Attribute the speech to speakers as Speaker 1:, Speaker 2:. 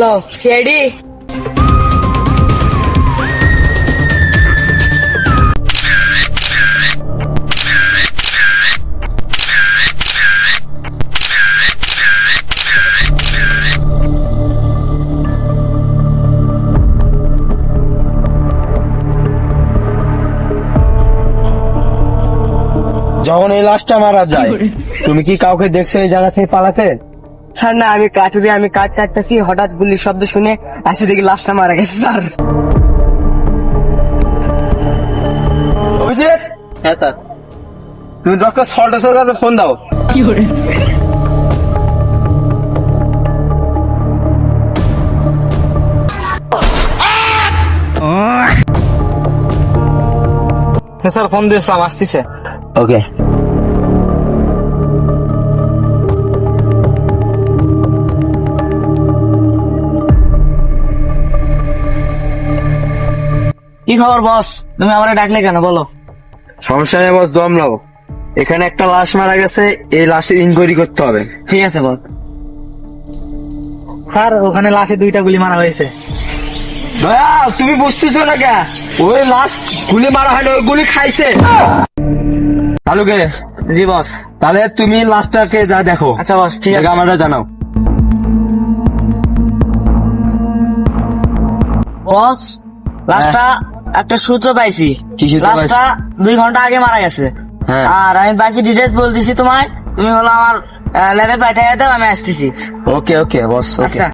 Speaker 1: Hello CID.
Speaker 2: যখন এই লাশটা মারা যায় তুমি কি কাউকে দেখছো এই জায়গা থেকে পালাতে?
Speaker 1: স্যার না, আমি কাঠ কাটতেছি, হঠাৎ গুলির শব্দ শুনে আসে দেখি লাশটা মারা গেছে স্যার।
Speaker 2: অভিজিৎ। হ্যাঁ স্যার। তুমি ডক্টর সল্টেসের কাছে ফোন দাও।
Speaker 3: হ্যাঁ স্যার, ফোন দিয়েছিলাম, আসতেছে।
Speaker 2: ওকে।
Speaker 1: কি খবর বস, তুমি আমারে ডাকলে কেন বলো?
Speaker 2: সমস্যা নেই বস, দম নাও। এখানে একটা লাশ মারা গেছে, এই লাশের ইনকোয়ারি করতে হবে।
Speaker 1: ঠিক আছে বস।
Speaker 3: স্যার, ওখানে লাশে 2টা গুলি মারা হয়েছে।
Speaker 2: দয়া, তুমি বুঝতেছো না কে? ওই লাশ গুলি মারা হয়নি, ওই গুলি খাইছে। তালুকে।
Speaker 1: জি বস।
Speaker 2: তাহলে তুমি লাশটাকে যা দেখো।
Speaker 1: আচ্ছা বস, ঠিক আছে।
Speaker 2: আমাদের জানাও।
Speaker 1: বস, লাশটা একটা সূত্র পাইছি।
Speaker 2: কি সূত্র পাইছো?
Speaker 1: লাশটা 2 ঘন্টা আগে মারা গেছে।
Speaker 2: হ্যাঁ।
Speaker 1: আর আমি বাকি ডিটেলস বলতেছি তোমায়, তুমি হলো আমার ল্যাবে পাঠিয়ে দাও, আমি আসতেছি।
Speaker 2: ওকে ওকে বস।
Speaker 1: আচ্ছা।